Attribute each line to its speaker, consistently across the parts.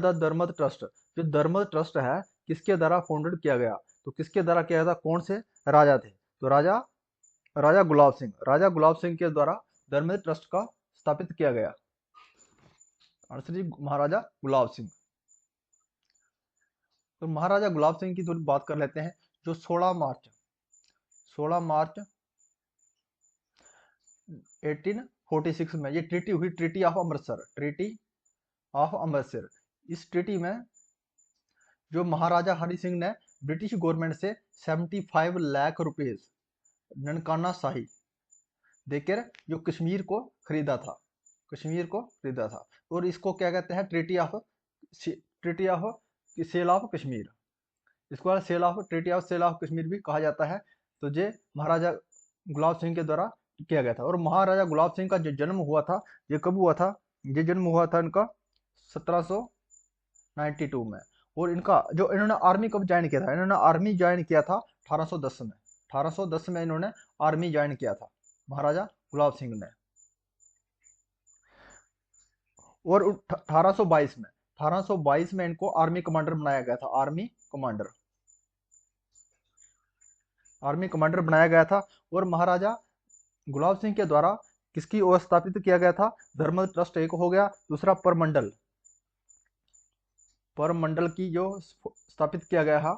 Speaker 1: The धर्मद trust, जो धर्मद trust है किसके द्वारा फाउंडेड किया गया? तो किसके द्वारा किया गया था? कौन से राजा थे? तो राजा राजा गुलाब सिंह, राजा गुलाब सिंह के द्वारा धर्मद ट्रस्ट का स्थापित किया गया। आंसर जी महाराजा गुलाब सिंह। तो महाराजा गुलाब सिंह की थोड़ी बात कर लेते हैं। जो 16 मार्च 1846 में ये ट्रीटी हुई, treaty of Amritsar, treaty of Amritsar. इस ट्रीटी में जो महाराजा हरि सिंह ने ब्रिटिश गवर्नमेंट से 75 लाख रुपीस ननकाना शाही देकर जो कश्मीर को खरीदा था, कश्मीर को खरीदा था। और इसको क्या कहते हैं? Treaty of sale of Kashmir. इसको sale of treaty of sale of Kashmir भी कहा जाता है। तो ये महाराजा गुलाब सिंह के द्वारा किया गया था। और महाराजा गुलाब सिंह का जो जन्म हुआ था, ये कब हुआ था? ये जन्म हुआ था इनका 1792 में। और इनका जो इन्होंने आर्मी कब ज्वाइन किया था? इन्होंने आर्मी ज्वाइन किया था 1810 में। 1810 में इन्होंने आर्मी ज्वाइन किया था महाराजा गुलाब सिंह ने। और 1822 में इनको आर्मी कमांडर बनाया गया था। आर्मी कमांडर बनाया गया था। और महाराजा गुलाब सिंह के द्वारा किसकी ओर स्थापित किया गया था? धर्म ट्रस्ट एक हो गया, दूसरा परमंडल की जो स्थापित किया गया था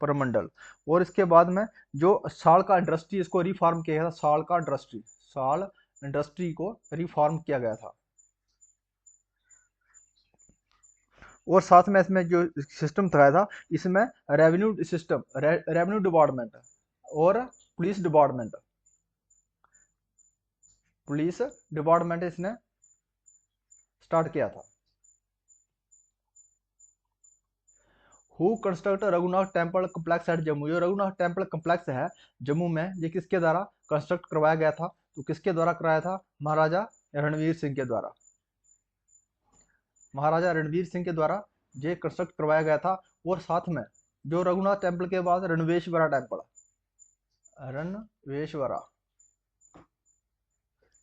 Speaker 1: परमंडल। और इसके बाद में जो साल का इंडस्ट्री, इसको रिफॉर्म किया गया था। साल इंडस्ट्री को रिफॉर्म किया गया था। और साथ में इसमें जो सिस्टम था इसमें रेवेन्यू डिपार्टमेंट और पुलिस डिपार्टमेंट इसने स्टार्ट किया था। Who construct Raghunath temple complex at Jammu? जो रघुनाथ टेम्पल कम्प्लेक्स है जम्मू में, ये किसके द्वारा कंस्ट्रक्ट करवाया गया था? तो किसके द्वारा कराया था? महाराजा रणवीर सिंह के द्वारा। महाराजा रणवीर सिंह के द्वारा ये कंस्ट्रक्ट करवाया गया था। और साथ में जो रघुनाथ टेम्पल के बाद रणवेश्वरा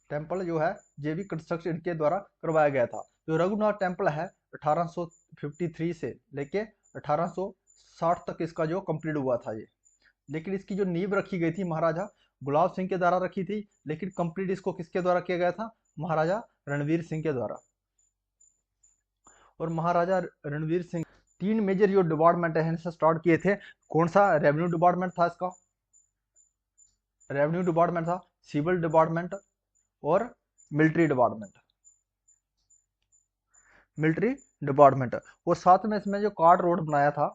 Speaker 1: टेम्पल जो है ये भी कंस्ट्रक्शन इनके द्वारा करवाया गया था। जो रघुनाथ टेम्पल है 1853 से लेके 1860 तक इसका जो कंप्लीट हुआ था ये। लेकिन इसकी जो नींव रखी गई थी महाराजा गुलाब सिंह के द्वारा रखी थी, लेकिन कंप्लीट इसको किसके द्वारा किया गया था? महाराजा रणवीर सिंह के द्वारा। और महाराजा रणवीर सिंह 3 मेजर जो डिपार्टमेंट है स्टार्ट किए थे। कौन सा? रेवेन्यू डिपार्टमेंट था इसका, रेवेन्यू डिपार्टमेंट था, सिविल डिपार्टमेंट और मिलिट्री डिपार्टमेंट। और साथ में इसमें जो कार्ड रोड बनाया था,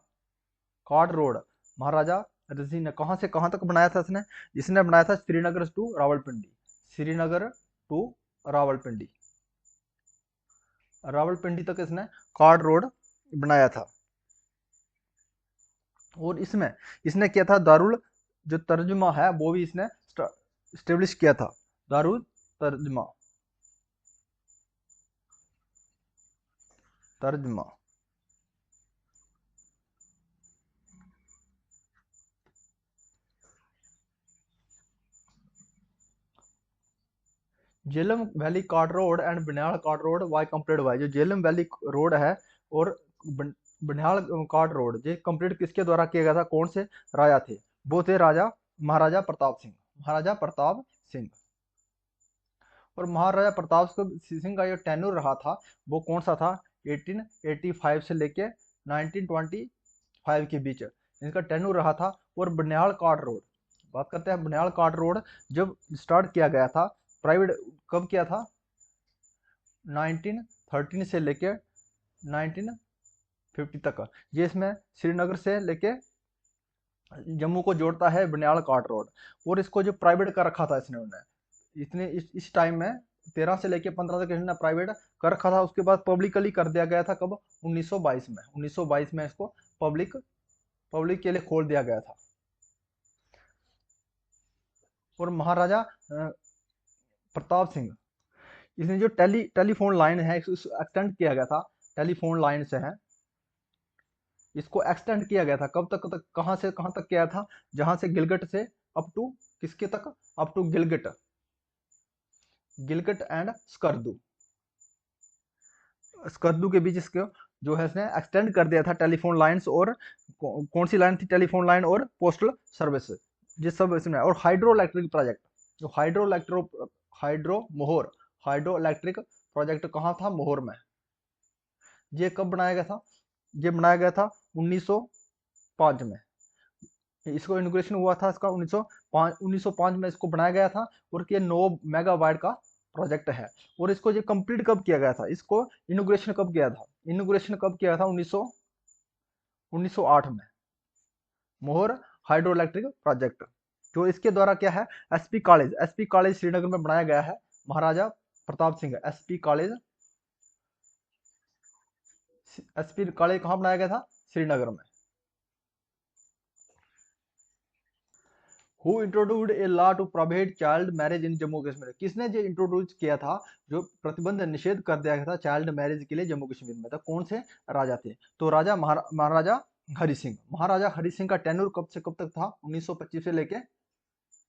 Speaker 1: कार्ड रोड महाराजा रणजीत ने कहां से कहां तक बनाया था? इसने बनाया था श्रीनगर टू रावलपिंडी तक इसने कार्ड रोड बनाया था। और इसने किया था दारुल जो तर्जुमा है वो भी इसने स्टेब्लिश किया था। Darul Tarjuma Jhelum valley cart road and Banihal cart road why complete हुआ है। जो झेलम वैली रोड है और बनिहाल कार्ड रोड ये कंप्लीट किसके द्वारा किया गया था? कौन से राजा थे? वो थे महाराजा प्रताप सिंह। और महाराजा प्रताप सिंह का जो टेन्योर रहा था वो कौन सा था? 1885 से लेके 1925 के बीच इनका टेन्योर रहा था। और बनिहाल कार्ड रोड, बात करते हैं बनिहाल कार्ड रोड जब स्टार्ट किया गया था प्राइवेट, कब किया था? 1913 से लेके 1950 तक। ये इसमें श्रीनगर से लेके जम्मू को जोड़ता है बनिहाल कार्ड रोड। और इसको जो प्राइवेट कर रखा था इस टाइम में 13 से लेके 15 तक इन्होंने प्राइवेट कर रखा था। उसके बाद पब्लिकली कर दिया गया था कब? 1922 में इसको पब्लिक के लिए खोल दिया गया था। और महाराजा प्रताप सिंह इसने जो टेलीफोन लाइन है एक्सटेंड किया गया था। टेलीफोन लाइन से है इसको एक्सटेंड किया गया था कब तक कहां से कहां तक किया था? जहां से गिलगिट से अप टू किसके तक? Up to Gilgit and Skardu के बीच इसको जो है इसने एक्सटेंड कर दिया था टेलीफोन लाइंस, और कौन सी लाइन थी, टेलीफोन लाइन और पोस्टल सर्विस, जिस सब इसमें। और हाइड्रो इलेक्ट्रिक प्रोजेक्ट, जो हाइड्रो इलेक्ट्रिक प्रोजेक्ट कहाँ था, मोहर में। ये कब बनाया गया था, ये बनाया गया था 1905 में। इसको इनोग्रेशन हुआ था इसका 1905 में इसको बनाया गया था, और ये 9 मेगावाट का प्रोजेक्ट है। और इसको ये कंप्लीट कब किया गया था, इसको इनोग्रेशन कब किया था, इनोग्रेशन कब किया था 1908 में, मोहर हाइड्रो इलेक्ट्रिक प्रोजेक्ट। जो इसके द्वारा क्या है, एसपी कॉलेज श्रीनगर में बनाया गया है, महाराजा प्रताप सिंह। एसपी कॉलेज कहाँ बनाया गया था, श्रीनगर में। Who introduced a law to prohibit child marriage in Jammu Kashmir, किसने जो इंट्रोड्यूस किया था, जो प्रतिबंध निषेध कर दिया गया था चाइल्ड मैरिज के लिए जम्मू कश्मीर में, तो कौन से राजा थे, तो महाराजा हरि सिंह। महाराजा हरि सिंह का टेन्योर कब से कब तक था, 1925 से लेके,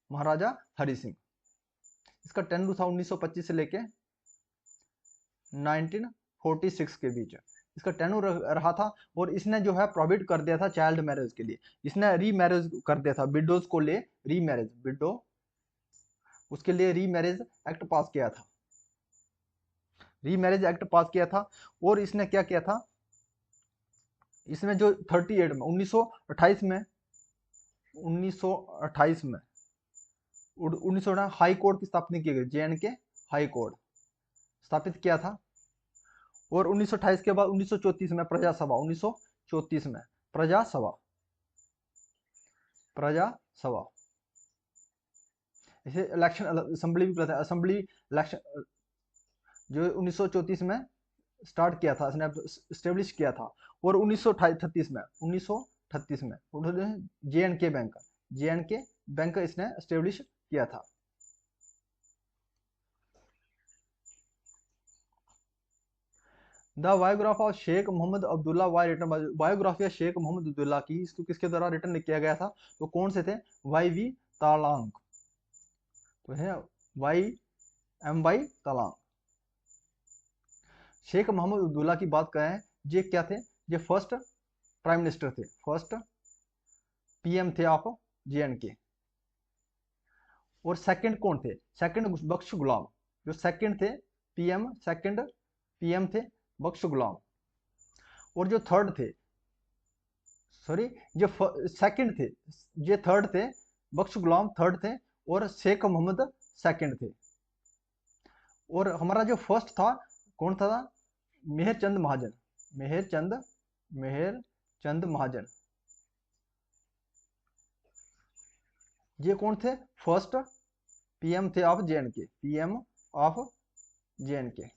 Speaker 1: महाराजा हरि सिंह, इसका टेन्योर था 1925 से लेके 1946 के बीच इसका टेन्योर रहा था। और इसने जो है प्रोहिबिट कर दिया था चाइल्ड मैरिज के लिए, इसने री मैरिज कर दिया था, विडोज को ले री मैरिज, विडो उसके लिए री मैरिज एक्ट पास किया था, री मैरिज एक्ट पास किया था। और इसने क्या किया था, इसमें जो 38 में 1928 में 1928 में 1928 हाई कोर्ट की स्थापना की गई, JNK हाई कोर्ट स्थापित किया था। और 1928 के बाद 1934 में प्रजा सभा, 1934 में प्रजा सभा इसे इलेक्शन असेंबली भी कहते हैं, असेंबली इलेक्शन, जो 1934 में स्टार्ट किया था, इसने स्टेब्लिश किया था। और 1938 में JNK बैंक इसने स्टेब्लिश किया था। The biography of Sheikh Mohammad Abdullah why written, biography of Sheikh Mohammad Abdullah की, इसको किसके द्वारा रिटर्न किया गया था, तो कौन से थे, YV तालांग, तो है YMY तालांग। शेख मोहम्मद अब्दुल्ला की बात करें, ये क्या थे, ये फर्स्ट प्राइम मिनिस्टर थे, फर्स्ट PM थे ऑफ JNK। और सेकंड कौन थे, सेकंड बख्श गुलाम, जो सेकंड थे सेकंड PM थे बख्श गुलाम। और जो थर्ड थे, सॉरी जो सेकंड थे, ये थर्ड थे, बख्श गुलाम थर्ड थे, और शेख मोहम्मद सेकंड थे। और हमारा जो फर्स्ट था कौन था, मेहरचंद महाजन। ये कौन थे, फर्स्ट PM थे of JNK, PM of JNK।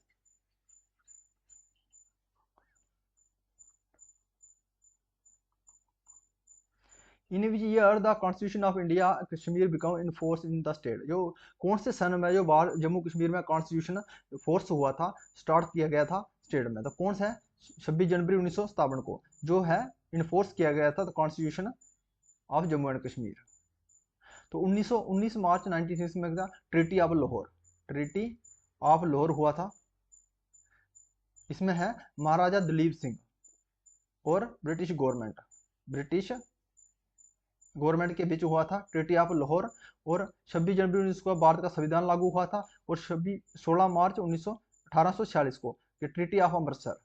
Speaker 1: In which year the constitution of India Kashmir become in force in the state, जो कौन से सन में जो बाहर जम्मू कश्मीर में कॉन्स्टिट्यूशन फोर्स हुआ था, स्टार्ट किया गया था स्टेट में, तो कौन सा है, 26 जनवरी 1957 को जो है इन्फोर्स किया गया था constitution of Jammu and Kashmir. तो 1919 मार्च 1906 में था ट्रीटी ऑफ लाहौर हुआ था। इसमें है महाराजा दलीप सिंह और ब्रिटिश गवर्नमेंट के बीच हुआ था ट्रीटी ऑफ लाहौर। और 26 जनवरी 19 को भारत का संविधान लागू हुआ था। और 16 मार्च 1846 को ये ट्रीटी ऑफ अमृतसर,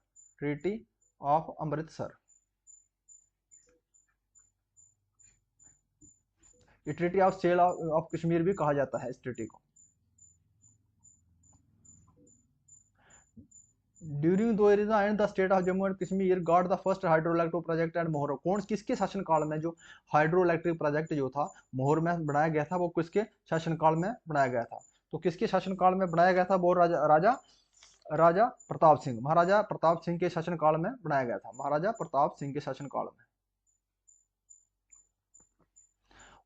Speaker 1: ये treaty of sale of Kashmir भी कहा जाता है इस ट्रीटी को। During the state of Jammu and Kashmir got the first hydro electric project and Mohra, कौन किसके शासनकाल में जो हाइड्रो इलेक्ट्रिक प्रोजेक्ट जो था मोहर में बनाया गया था, वो किसके शासनकाल में बनाया गया था, तो किसके शासनकाल में बनाया गया था, वो राजा प्रताप सिंह, महाराजा प्रताप सिंह के शासनकाल में बनाया गया था, महाराजा प्रताप सिंह के शासनकाल में।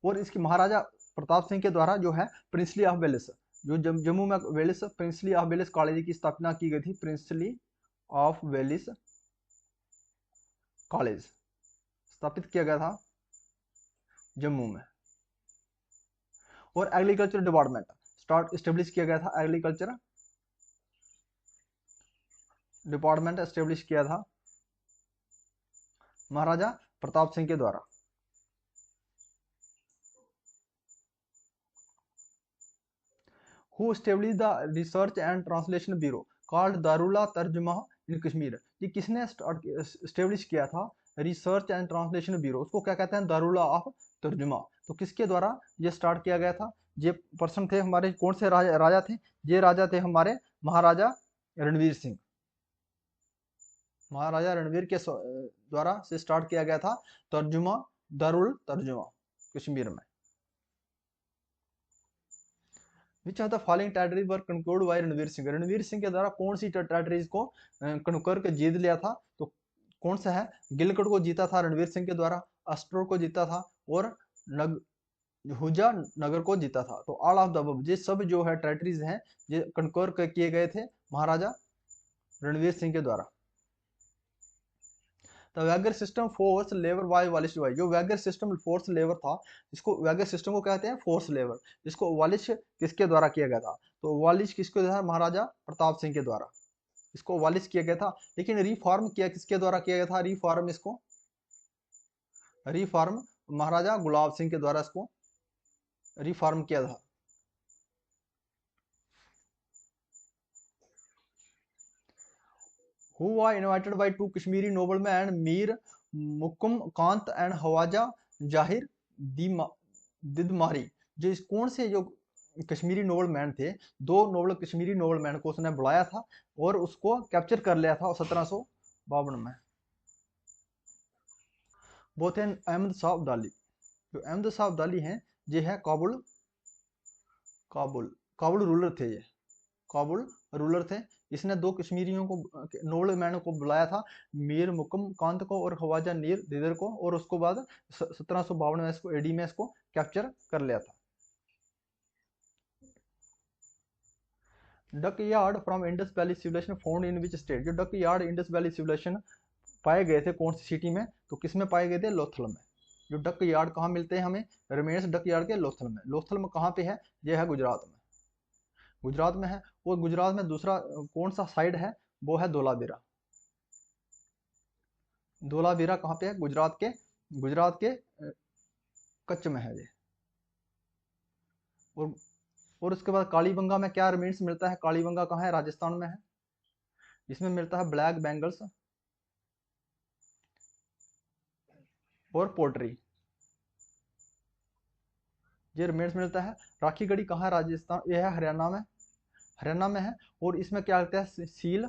Speaker 1: और इसकी महाराजा प्रताप सिंह के द्वारा जो है प्रिंसली ऑफ वेल्स, जो जम्मू में वेलिस प्रिंसली ऑफ वेलिस कॉलेज की स्थापना की गई थी, प्रिंसली ऑफ वेलिस कॉलेज स्थापित किया गया था जम्मू में। और एग्रीकल्चर डिपार्टमेंट स्टेब्लिश किया गया था, एग्रीकल्चर डिपार्टमेंट स्टेब्लिश किया था महाराजा प्रताप सिंह के द्वारा। Who establish the research and translation bureau called Darul Tarjuma in Kashmir. ये किसने स्टेब्लिश किया था रिसर्च एंड ट्रांसलेशन ब्यूरो, उसको क्या कहते हैं, दारुला ऑफ तर्जुमा। तो किसके द्वारा ये स्टार्ट किया गया था? ये पर्सन थे हमारे, कौन से राजा थे? ये राजा थे हमारे महाराजा रणवीर सिंह। महाराजा रणवीर के द्वारा से स्टार्ट किया गया था तर्जुमा, दारुल तर्जुमा कश्मीर में। Which of the following territory were conquered by Ranbir Singh. Ranbir Singh के द्वारा कौन सी टेरिटरीज को कनकर के जीत लिया था? तो कौन सा है? गिलकट को जीता था रणवीर सिंह के द्वारा, अस्ट्रोर को जीता था, और हुजा नगर को जीता था। तो ऑल ऑफ द अबव ये सब जो है टेरिटरीज हैं ये कनकर किए गए थे महाराजा रणवीर सिंह के द्वारा। द वैगर सिस्टम फोर्स लेवर बाय वालिश डिवाइस। जो वैगर सिस्टम फोर्स लेवर था, इसको वैगर सिस्टम को कहते हैं फोर्स लेवर, जिसको वालिश किसके द्वारा किया गया था? तो वालिश किसके द्वारा? महाराजा प्रताप सिंह के द्वारा इसको वालिश किया गया था। लेकिन रिफॉर्म किया किसके द्वारा किया गया था? रिफॉर्म इसको रिफॉर्म महाराजा गुलाब सिंह के द्वारा इसको रिफॉर्म किया था। Who was invited by two Kashmiri noblemen and Mir Mukum Kant and Hawaja Jahir Didmari। जो इस कौन से जो कश्मीरी नोबलमैन थे, दो कश्मीरी नोबलमैन को उसने बुलाया था और उसको कैप्चर कर लिया था 1752 में। वो थे अहमद शाह अब्दाली। जो अहमद शाह अब्दाली हैं ये है काबुल काबुल रूलर थे। ये काबुल रूलर थे। इसने दो कश्मीरियों को नोबलमैनों को बुलाया था, मीर मुकम कांत को और ख्वाजा नीर दिदर को, और उसको बाद 1752 में इसको एडी में इसको कैप्चर कर लिया था। Dockyard from Indus valley civilization found in which state. जो dockyard Indus valley civilization पाए गए थे कौन सी सिटी में? तो किस में पाए गए थे? लोथल में। जो डक यार्ड कहाँ मिलते हैं हमें? रिमेन्स डक यार्ड के लोथल में। लोथल में कहाँ पे है? यह है गुजरात में, गुजरात में है। और गुजरात में दूसरा कौन सा साइड है? वो है धोलावीरा। धोलावीरा कहाँ पे है? गुजरात के कच्छ में है ये। और उसके बाद कालीबंगा में क्या रिमेन्स मिलता है? कालीबंगा कहाँ है? राजस्थान में है। इसमें मिलता है ब्लैक बैंगल्स और पोट्री, ये रिमेन्स मिलता है। राखी गढ़ी कहाँ है? राजस्थान, यह है हरियाणा में है। और इसमें क्या लगता है? सील,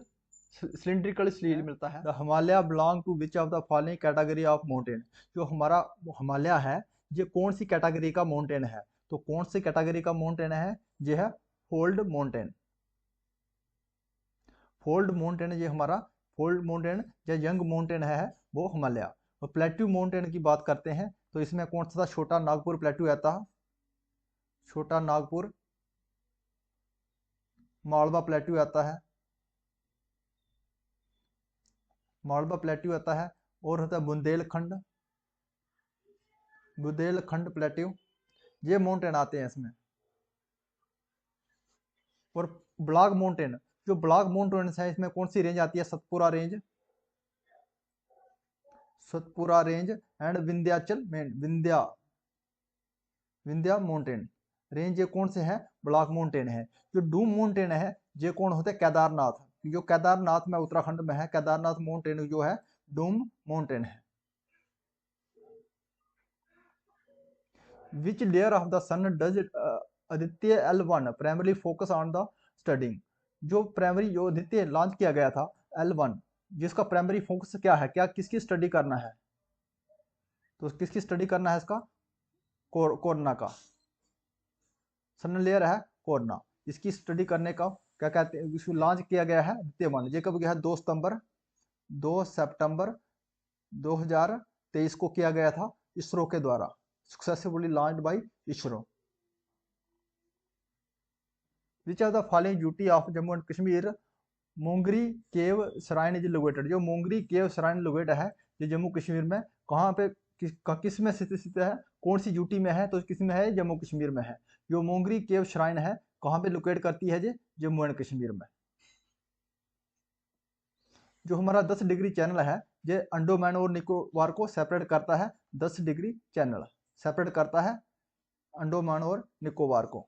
Speaker 1: सिलिंड्रिकल स्लील मिलता है। The Himalaya belong to which of the following category of mountain. जो हमारा हिमालय है ये कौन सी कैटेगरी का माउंटेन है? तो कौन सी कैटेगरी का माउंटेन है? ये है फोल्ड माउंटेन। फोल्ड माउंटेन ये हमारा फोल्ड माउंटेन या यंग माउंटेन है वो हिमालय। और प्लेट्यू माउंटेन की बात करते हैं तो इसमें कौन सा था? छोटा नागपुर प्लेट्यू आता है, छोटा नागपुर। मालवा प्लेट्यू आता है, मालवा प्लेट्यू आता है। और होता है बुंदेलखंड प्लेट्यू। ये माउंटेन आते हैं इसमें। और ब्लॉक माउंटेन, जो ब्लॉक माउंटेन है इसमें कौन सी रेंज आती है? सतपुरा रेंज एंड विंध्याचल में विंध्या माउंटेन रेंज। ये कौन से है? ब्लॉक माउंटेन है। जो डूम माउंटेन है ये कौन होते हैं? केदारनाथ। जो केदारनाथ में उत्तराखंड में है, केदारनाथ माउंटेन जो है डूम माउंटेन है। Which layer of the sun does Aditya L1 primary focus on the studying. जो प्राइमरी जो आदित्य लॉन्च किया गया था L1, जिसका प्राइमरी फोकस क्या है? क्या किसकी स्टडी करना है? तो किसकी स्टडी करना है इसका? कोरोना का। सन लेयर है कोरोना, इसकी स्टडी करने का क्या कहते हैं? इसको लॉन्च किया गया है आदित्य 1। ये कब गया है? 2 सितंबर 2023 को किया गया था इसरो के द्वारा, successfully launched by ISRO. Which of the following beauty of Jammu and Kashmir Mongri cave shrine is located. जो मोंगरी केव श्राइन लोकेटेड है ये जम्मू कश्मीर में कहाँ पे किस में स्थित है? कौन सी यूटी में है? तो किस में है? जम्मू कश्मीर में है। जो मोंगरी केव श्राइन है कहाँ पे लोकेट करती है? ये जम्मू एंड कश्मीर में। जो हमारा 10 डिग्री चैनल है ये अंडोमान और निकोबार को सेपरेट करता है 10 डिग्री चैनल सेपरेट करता है अंडोमान और निकोबार को।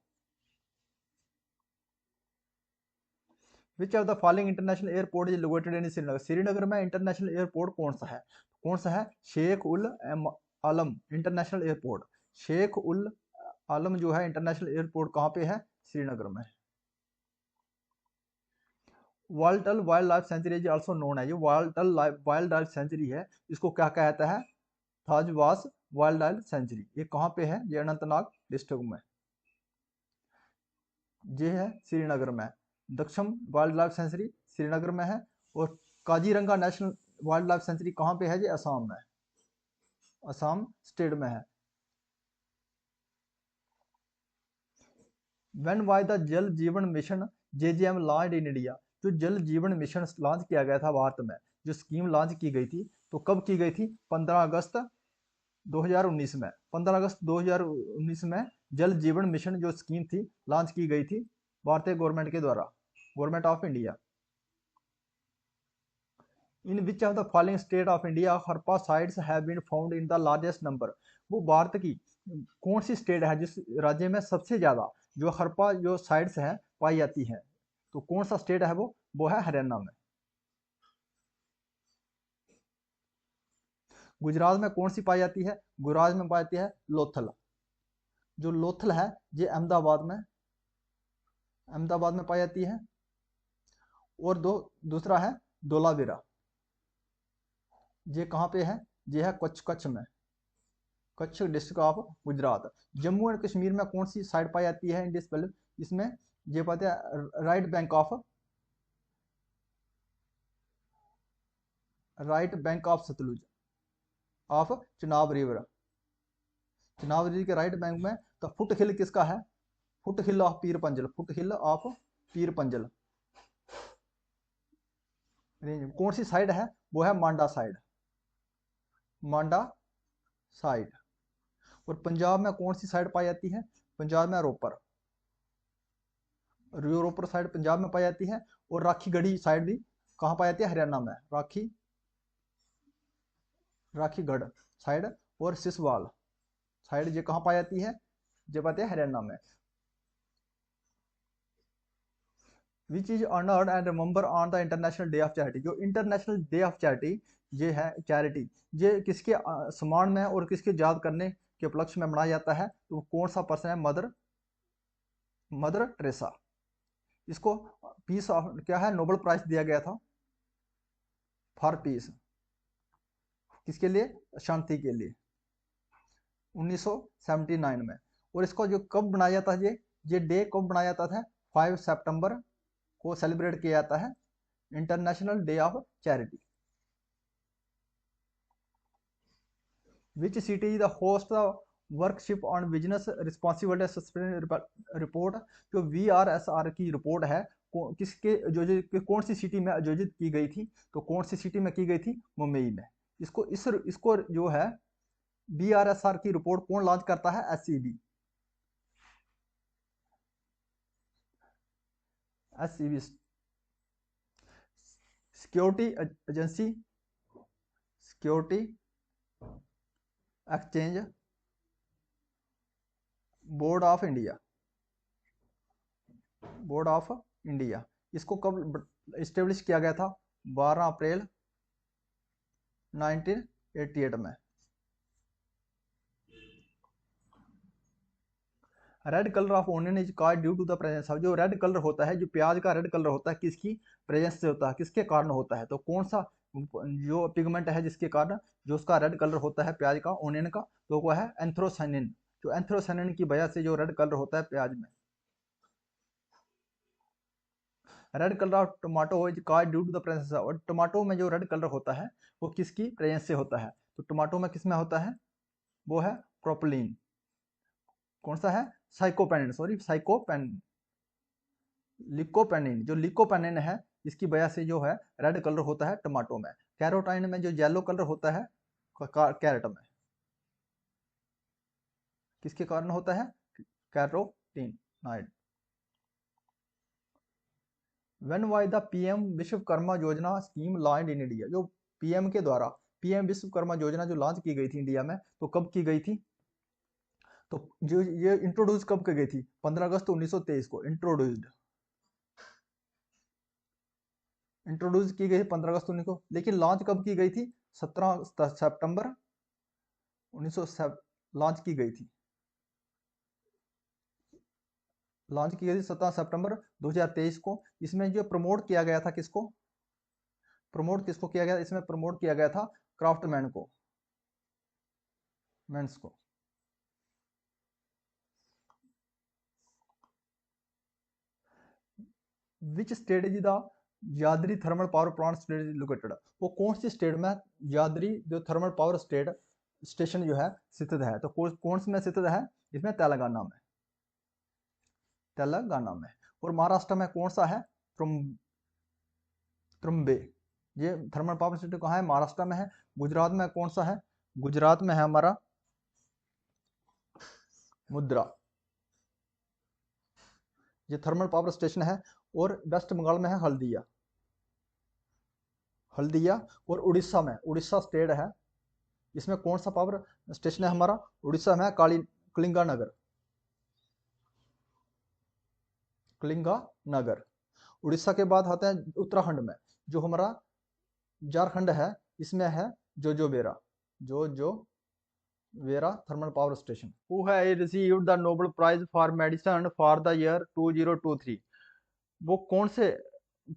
Speaker 1: Which of the following international airport is located in Srinagar? Srinagar में इंटरनेशनल एयरपोर्ट कौन सा है? कौन सा है? Sheikh ul Alam international airport. शेख उल आलम जो है इंटरनेशनल एयरपोर्ट कहाँ पे है? श्रीनगर में। वाल्टल wildlife sanctuary is also known है, जो वाल्टल वाइल्ड लाइफ सेंचुरी है इसको क्या कहता है? थाजवास वाइल्ड लाइफ सेंचुरी। ये कहाँ पे है? ये अनंतनाग डिस्ट्रिक्ट में, ये है श्रीनगर में। दक्षम वाइल्ड लाइफ सेंचुरी श्रीनगर में है, और Kaziranga national wild life sanctuary कहाँ पे है? ये असम में, असम स्टेट में है। व्हेन वाज द जल जीवन mission JJM launch in India? जो जल जीवन मिशन लॉन्च किया गया था भारत में, जो स्कीम लॉन्च की गई थी, तो कब की गई थी? 15 अगस्त 2019 में। 15 अगस्त 2019 में जल जीवन मिशन जो स्कीम थी लॉन्च की गई थी भारतीय गवर्नमेंट के द्वारा, government of India. In which of the following state of India Harappa sites have been found in the largest number? वो भारत की कौन सी स्टेट है जिस राज्य में सबसे ज्यादा जो हरप्पा जो साइट्स हैं पाई जाती हैं? तो कौन सा स्टेट है वो है हरियाणा में। गुजरात में कौन सी पाई जाती है? गुजरात में पाई जाती है लोथल। जो लोथल है ये अहमदाबाद में पाई जाती है। और दूसरा है धोलावीरा, ये कहाँ पे है? ये है कच्छ में, Kutch district of Gujarat. Jammu and Kashmir में कौन सी साइड पाई जाती है इंडिस बेल्ट? इसमें ये पाते हैं right bank of Sutlej of Chenab river. Chenab river के राइट बैंक में। तो फुट हिल किसका है? Foot hill of Pir Panjal, foot hill of Pir Panjal range कौन सी साइड है? वो है मांडा साइड, मांडा साइड। और पंजाब में कौन सी साइड पाई जाती है? पंजाब में रोपर, रोपर साइड पंजाब में पाई जाती है। और राखीगढ़ी साइड भी कहाँ पाई जाती है? हरियाणा में, राखीगढ़ साइड और सिसवाल साइड ये कहाँ पाई जाती है? ये पाते हैं हरियाणा में। Which is honoured and remember on the international day of charity? जो इंटरनेशनल डे ऑफ चैरिटी ये है चैरिटी, ये किसके सम्मान में और किसके याद करने के उपलक्ष्य में मनाया जाता है? तो कौन सा पर्सन है? Mother Teresa. इसको पीस ऑफ क्या है? नोबेल प्राइज दिया गया था फॉर पीस। किसके लिए? शांति के लिए, 1979 में। और इसको जो कब बनाया जाता है? ये डे कब बनाया जाता था? 5 सितंबर को सेलिब्रेट किया जाता है international day of charity. Which city is the host worship on business responsibility sustainability report? जो VRSR की रिपोर्ट है किसके जो कौन सी सिटी में आयोजित की गई थी? तो कौन सी सिटी में की गई थी? मुंबई में। इसको जो है VRSR की रिपोर्ट कौन लॉन्च करता है? SCB, security agency, security exchange board of India. इसको कब इस्टेब्लिश किया गया था? 12 अप्रैल 1988 में। Red colour of onion is called due to the presence of? जो रेड कलर होता है, जो प्याज का रेड कलर होता है, किसकी प्रेजेंस से होता है? किसके कारण होता है? तो कौन सा जो पिगमेंट है जिसके कारण जो उसका रेड कलर होता है प्याज का, ओनियन का? तो वो है एंथ्रोसाइनिन। जो एंथ्रोसाइनिन की वजह से जो रेड कलर होता है प्याज में। Red colour of tomato is called due to the presence of? और टमाटो में जो रेड कलर होता है वो किसकी प्रेजेंस से होता है? तो टमाटो में किस में होता है? वो है प्रोपिलीन। कौन सा है? साइकोपेनिन, लिकोपेनिन। जो लिकोपेनिन है इसकी वजह से जो है रेड कलर होता है टमाटो में। कैरोटाइन में जो येलो कलर होता है कैरेट में, किसके कारण होता है? Carotenoid. When was the PM Vishwakarma योजना स्कीम लॉन्च्ड इन इंडिया? जो पीएम के द्वारा पीएम विश्वकर्मा योजना जो लॉन्च की गई थी इंडिया में, तो कब की गई थी? तो जो ये इंट्रोड्यूस कब की गई थी? 15 अगस्त 1923 को इंट्रोड्यूस की गई 15 अगस्त 19 को, लेकिन लॉन्च कब की गई थी? 17 सितंबर 1900 लॉन्च की गई थी। लॉन्च की गई थी 17 सितंबर 2023 को। इसमें जो प्रमोट किया गया था किसको? प्रमोट किसको किया गया? इसमें प्रमोट किया गया था क्राफ्टमैन को, मेंस को। Which state is the Yadadri thermal power plant state located? वो कौन सी स्टेट में यादरी जो थर्मल पावर स्टेट स्टेशन जो है स्थित है? तो कौन से में स्थित है? इसमें तेलंगाना में, तेलंगाना में। और महाराष्ट्र में कौन सा है? त्रुम्बे। ये थर्मल पावर स्टेशन कहाँ है? महाराष्ट्र में है। गुजरात में कौन सा है? गुजरात में है हमारा मुद्रा, ये थर्मल पावर स्टेशन है। और वेस्ट बंगाल में है हल्दिया, हल्दिया। और उड़ीसा में, उड़ीसा स्टेट है, इसमें कौन सा पावर स्टेशन है हमारा? उड़ीसा में काली कलिंगा नगर, कलिंगा नगर। उड़ीसा के बाद आते हैं उत्तराखंड में, जो हमारा झारखंड है, इसमें है जोजोबेरा, जो वेरा thermal power station. Who has received the Nobel prize for medicine for the year 2023? वो कौन से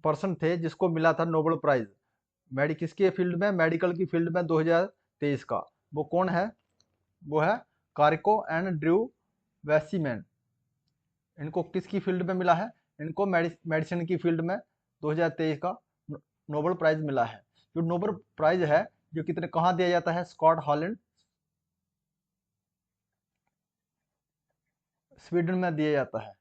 Speaker 1: पर्सन थे जिसको मिला था नोबेल प्राइज किसके फील्ड में? मेडिकल की फील्ड में 2023 का। वो कौन है? वो है कारिको एंड ड्रू वैसीमैन। इनको किसकी फील्ड में मिला है? इनको मेडिसिन की फील्ड में 2023 का नोबेल प्राइज मिला है। जो नोबेल प्राइज है जो कितने कहाँ दिया जाता है? स्कॉट हॉलैंड, स्वीडन में दिया जाता है।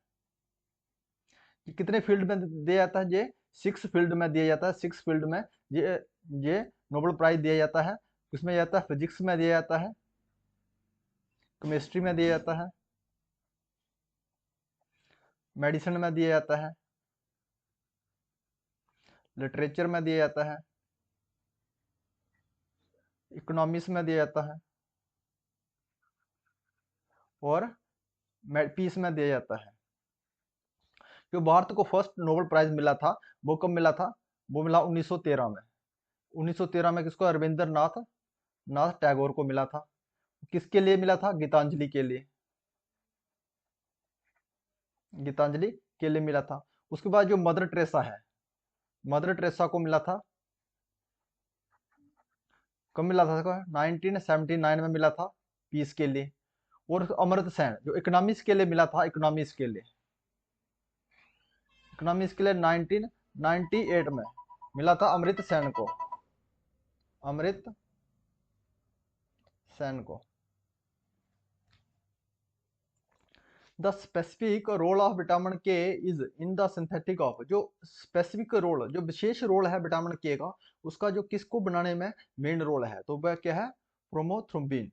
Speaker 1: ये कितने फील्ड में दिया जाता है? ये 6 फील्ड में दिया जाता है। 6 फील्ड में ये ये नोबेल प्राइज दिया जाता है। किसमें जाता है? फिजिक्स में दिया जाता है, केमिस्ट्री में दिया जाता है, मेडिसिन में दिया जाता है, लिटरेचर में दिया जाता है, इकोनॉमिक्स में दिया जाता है, और पीस में दिया जाता है। जो भारत को फर्स्ट नोबेल प्राइज मिला था वो कब मिला था? वो मिला 1913 में। 1913 में किसको? रविंद्रनाथ नाथ टैगोर को मिला था। किसके लिए मिला था? गीतांजलि के लिए, गीतांजलि के लिए मिला था। उसके बाद जो मदर टेरेसा है, मदर टेरेसा को मिला था, कब मिला था? 1979 में मिला था, पीस के लिए। और अमर्त्य सेन जो इकोनॉमिक्स के लिए मिला था, इकोनॉमिक्स के लिए, इकोनॉमिक्स के लिए 1998 में मिला था अमृत सेन को, अमृत सेन को। The specific role of vitamin K is in the synthetic of, जो स्पेसिफिक रोल, जो विशेष रोल है विटामिन के का, उसका जो किसको बनाने में मेन रोल है, तो वह क्या है? प्रोमोथ्रोम्बिन।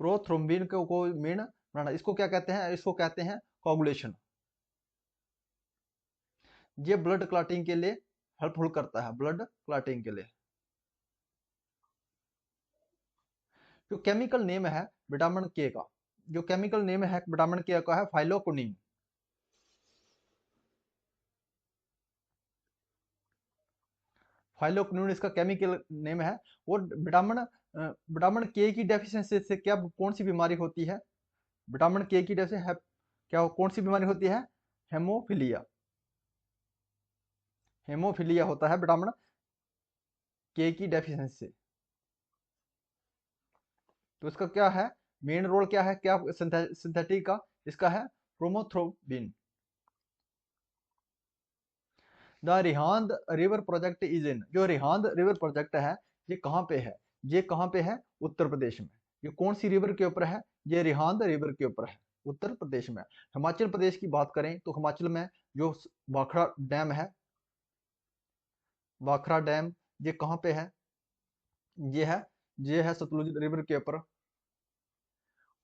Speaker 1: प्रोथ्रोम्बिन को मेन बनाना। इसको क्या कहते हैं? इसको कहते हैं कोगुलेशन। ये ब्लड क्लॉटिंग के लिए हेल्पफुल करता है, ब्लड क्लॉटिंग के लिए। जो केमिकल नेम है विटामिन के का, जो केमिकल नेम है विटामिन के का है फाइलोक्विनिन। फाइलोक्विनिन इसका केमिकल नेम है। और विटामिन के की डेफिशिएंसी से क्या कौन सी बीमारी होती है? विटामिन के की डेफिशिएंसी क्या कौन सी बीमारी होती है? हेमोफीलिया, हेमोफीलिया होता है विटामिन के की डेफिशिएंसी से। तो इसका क्या है मेन रोल? क्या है क्या सिंथेटिक का? इसका है prothrombin. The Rihand river project is in, जो रिहांद रिवर प्रोजेक्ट है ये कहाँ पे है? ये कहाँ पे है? उत्तर प्रदेश में। ये कौन सी रिवर के ऊपर है? ये रिहांद रिवर के ऊपर है, उत्तर प्रदेश में। हिमाचल प्रदेश की बात करें तो हिमाचल में जो भाखड़ा डैम है, भाखड़ा डैम, ये कहाँ पे है? ये है, ये है सतलुज रिवर के ऊपर।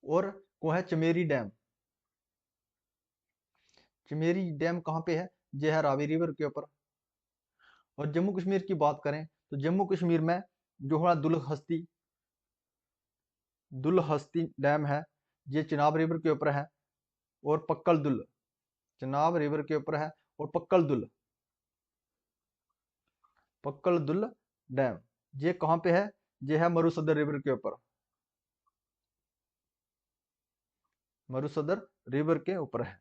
Speaker 1: और वो है चमेरी डैम, चमेरी डैम कहाँ पे है? ये है रावी रिवर के ऊपर। और जम्मू कश्मीर की बात करें तो जम्मू कश्मीर में जो हमारा दुल हस्ती डैम है, ये चिनाब रिवर के ऊपर है। और पक्कल दुल, चिनाब रिवर के ऊपर है। और पक्कल दुल डैम ये कहाँ पे है? ये है मरुसदर रिवर के ऊपर, मरुसदर रिवर के ऊपर है।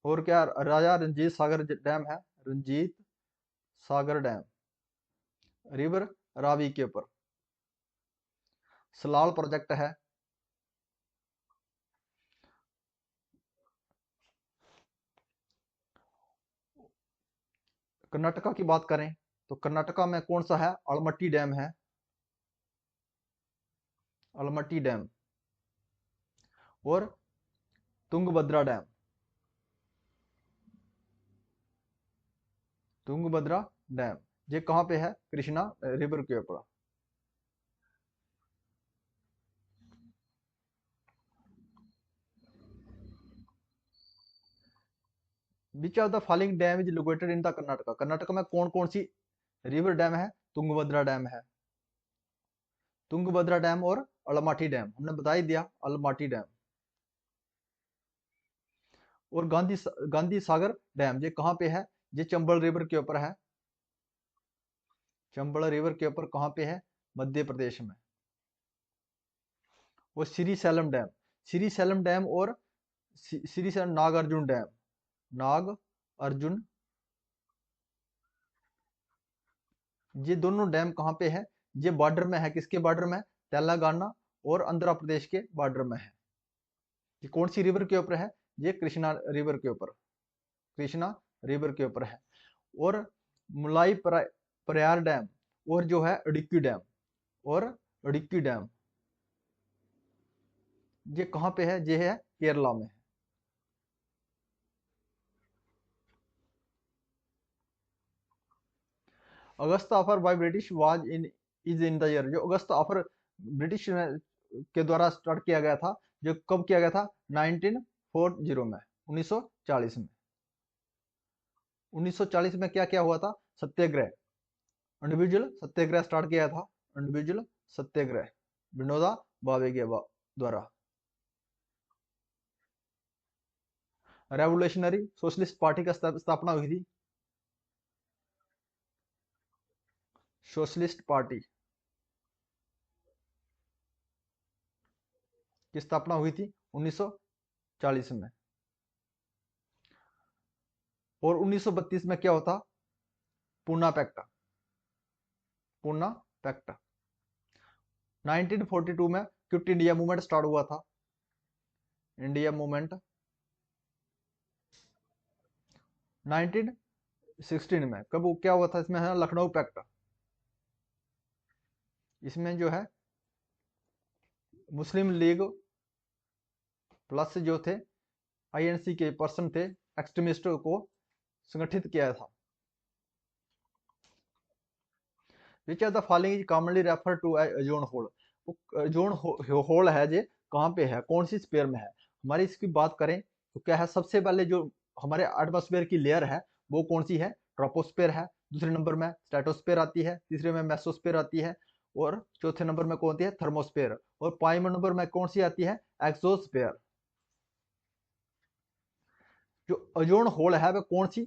Speaker 1: और क्या, राजा रंजीत सागर डैम है, रंजीत सागर डैम रिवर रावी के ऊपर। सलाल प्रोजेक्ट है। कर्नाटका की बात करें तो कर्नाटका में कौन सा है? अलमट्टी डैम है, अलमट्टी डैम। और तुंगभद्रा डैम, तुंगभद्रा डैम ये कहाँ पे है? कृष्णा रिवर के ऊपर। विच of the following dam is located in the Karnataka? Karnataka में कौन कौन सी रिवर डैम है? तुंगभद्रा डैम है, तुंगभद्रा डैम और अलमाटी डैम हमने बता ही दिया, अलमाटी डैम। और गांधी सागर डैम ये कहाँ पे है? ये चंबल रिवर के ऊपर है, चंबल रिवर के ऊपर कहाँ पे है? मध्य प्रदेश में। और श्री सैलम डैम और श्री सैलम नागार्जुन डैम, नाग अर्जुन, ये दोनों डैम कहाँ पे है? ये बॉर्डर में है, किसके बॉर्डर में? तेलंगाना और आंध्र प्रदेश के बॉर्डर में है। ये कौन सी रिवर के ऊपर है? ये कृष्णा रिवर के ऊपर, कृष्णा रिवर के ऊपर है। और मुलाई प्रयार डैम और जो है इडुक्की डैम, और इडुक्की डैम ये कहाँ पे है? ये है केरला में। August offer by British was in is in the year, जो अगस्त ऑफर ब्रिटिश के द्वारा स्टार्ट किया गया था, जो कब किया गया था? 1940 में, 1940 में। 1940 में क्या क्या हुआ था? सत्याग्रह, इंडिविजुअल सत्याग्रह स्टार्ट किया था, इंडिविजुअल सत्याग्रह विनोबा भावे के द्वारा। रेवोल्यूशनरी सोशलिस्ट पार्टी का स्थापना हुई थी, सोशलिस्ट पार्टी की स्थापना हुई थी 1940 में। और 1932 में क्या होता? Poona pact, Poona pact. 1942 में क्विट इंडिया मूवमेंट स्टार्ट हुआ था, इंडिया मूवमेंट। 1916 में कब क्या हुआ था? इसमें है लखनऊ पैक्ट। इसमें जो है मुस्लिम लीग प्लस जो थे आईएनसी के पर्सन थे, एक्सट्रीमिस्ट को संगठित किया था। Which of the following is commonly refer to ozone hole? Ozone hole है जे कहाँ पे है? कौन सी स्पेयर में है? हमारी इसकी बात करें तो क्या है? सबसे पहले जो हमारे एटमॉस्फेयर की लेयर है वो कौन सी है? ट्रोपोस्फेयर है। दूसरे नंबर में स्ट्रेटोस्फेयर आती है, तीसरे में मेसोस्फेयर आती है, और चौथे नंबर में कौन आती है? थर्मोस्फेयर। और पांचवें नंबर में कौन सी आती है? एक्सोस्फेयर। जो ओजोन होल है वह कौन सी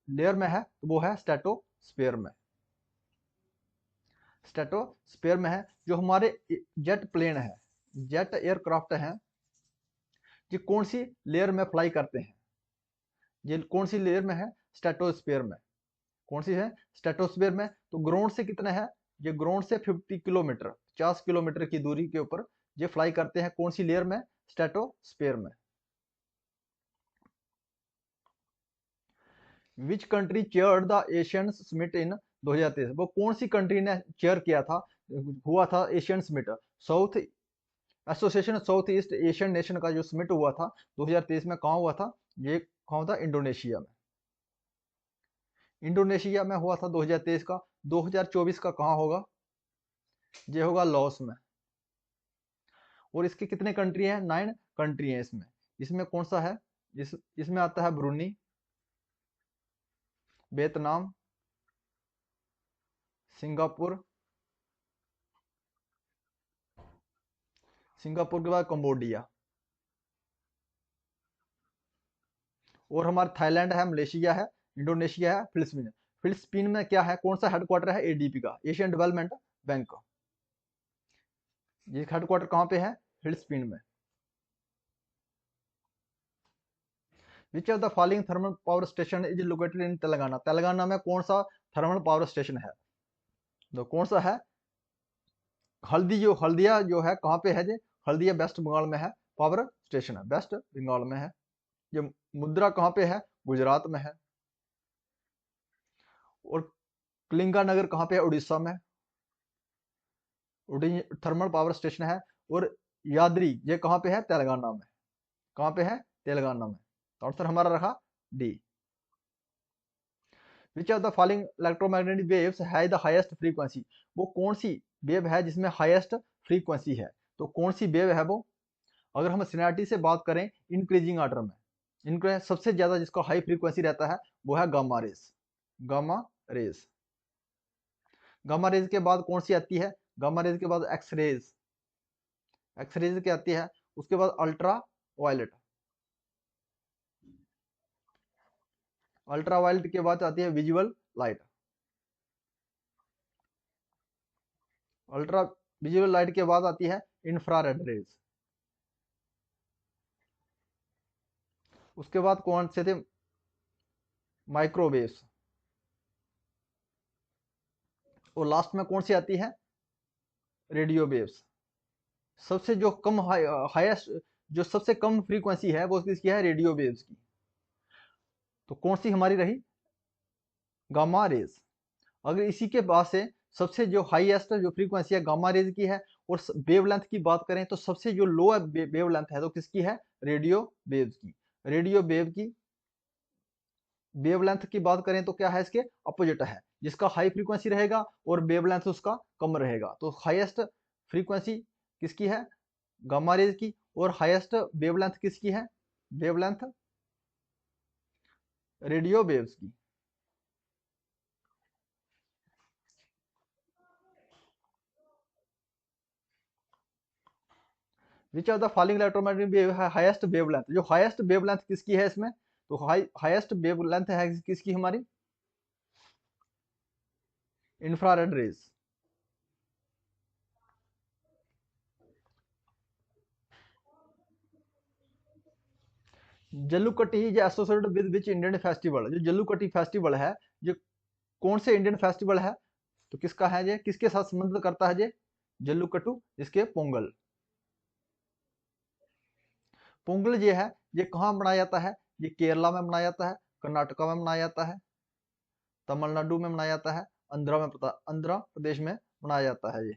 Speaker 1: लेयर में है? तो वो है स्ट्रेटोस्फेयर में, स्ट्रेटोस्फेयर में है। जो हमारे जेट प्लेन है, जेट एयरक्राफ्ट हैं, ये कौन सी लेयर में फ्लाई करते हैं? ये कौन सी लेयर में है? स्ट्रेटोस्फेयर में। कौन सी है? स्ट्रेटोस्फेयर में। तो ग्राउंड से कितने हैं? ये ग्राउंड से 50 किलोमीटर, 50 किलोमीटर की दूरी के ऊपर ये फ्लाई करते हैं। कौन सी लेयर में? स्ट्रेटोस्फेयर में। Which country chaired the Asian summit in 2023? वो कौन सी कंट्री ने चेयर किया था, हुआ था Asian summit? South association south east Asian nation का जो समिट हुआ था 2023 में, कहाँ हुआ था? ये कहाँ हुआ था? इंडोनेशिया में। इंडोनेशिया में हुआ था 2023 का। 2024 का कहाँ होगा? ये होगा लॉस में। और इसके कितने कंट्री हैं? 9 कंट्री हैं इसमें। इसमें कौन सा है? इसमें आता है ब्रूनी, वियतनाम, सिंगापुर, सिंगापुर के बाद कंबोडिया, और हमारा थाईलैंड है, मलेशिया है, इंडोनेशिया है, फिलिपीन। फिलिपीन में क्या है, कौन सा हेडक्वार्टर है, एडीबी का, एशियन डेवलपमेंट बैंक का। ये हेडक्वार्टर कहाँ पे है, फिलिपीन में। Which of the following thermal power station is located इन तेलंगाना। तेलंगाना में कौन सा थर्मल पावर स्टेशन है, तो कौन सा है, हल्दिया जो है कहाँ पे है, जी हल्दिया वेस्ट बंगाल में है, पावर स्टेशन है, वेस्ट बंगाल में है। ये मुद्रा कहाँ पे है, गुजरात में है। और कलिंगा नगर कहाँ पे है, उड़ीसा में, थर्मल पावर स्टेशन है। और यादरी ये कहाँ पे है, तेलंगाना में। कहाँ पे है, तेलंगाना में। तो आंसर हमारा रहा D. Which of the following electromagnetic waves है द हाईएस्ट फ्रीक्वेंसी। वो कौन सी वेव है जिसमें हाईएस्ट फ्रीक्वेंसी है, तो कौन सी वेव है वो। अगर हम सीनियरिटी से बात करें इंक्रीजिंग ऑर्डर में, इनका सबसे ज्यादा जिसका हाई फ्रीक्वेंसी रहता है वो है gamma rays. Gamma rays, gamma rays के बाद कौन सी आती है, गामा रेज के बाद एक्स रेज, एक्स रेज की आती है। उसके बाद अल्ट्रा वायलेट, अल्ट्रा वायलेट के बाद आती है visual light, ultra visual light के बाद आती है इंफ्रारेड रेज। उसके बाद कौन से थे, माइक्रोवेव्स। और लास्ट में कौन सी आती है, रेडियो वेव्स। सबसे जो कम हाईएस्ट, जो सबसे कम फ्रीक्वेंसी है वो किसकी है, रेडियो वेव्स की। तो कौन सी हमारी रही, गामा रेज। अगर इसी के बाद से सबसे जो हाईएस्ट जो फ्रीक्वेंसी है गामा रेज की है, और वेवलेंथ की बात करें तो सबसे जो लो वेवलेंथ है तो किसकी है, रेडियो वेव्स की। रेडियो वेव की वेवलेंथ की बात करें तो क्या है, इसके अपोजिट है, जिसका हाई फ्रीक्वेंसी रहेगा और वेवलेंथ उसका कम रहेगा। तो हाईएस्ट फ्रीक्वेंसी किसकी है, गामा रेज की, और हाईएस्ट वेवलेंथ किसकी है, वेवलेंथ रेडियो वेव्स की। Which of the following electromagnetic wave has highest wavelength. जो हाईएस्ट वेवलेंथ किसकी है इसमें, तो हाईएस्ट वेवलेंथ है किसकी हमारी, infrared rays. Jallikattu is associated with which Indian festival. जो जल्लूकट्टी फेस्टिवल है, जो कौन से इंडियन फेस्टिवल है, तो किसका है, ये किसके साथ संबंध करता है, ये जल्लूकट्टू, जिसके पोंगल। पोंगल ये है, ये कहाँ मनाया जाता है, ये केरला में मनाया जाता है, कर्नाटका में मनाया जाता है, तमिलनाडु में मनाया जाता है, आंध्र प्रदेश में मनाया जाता है ये।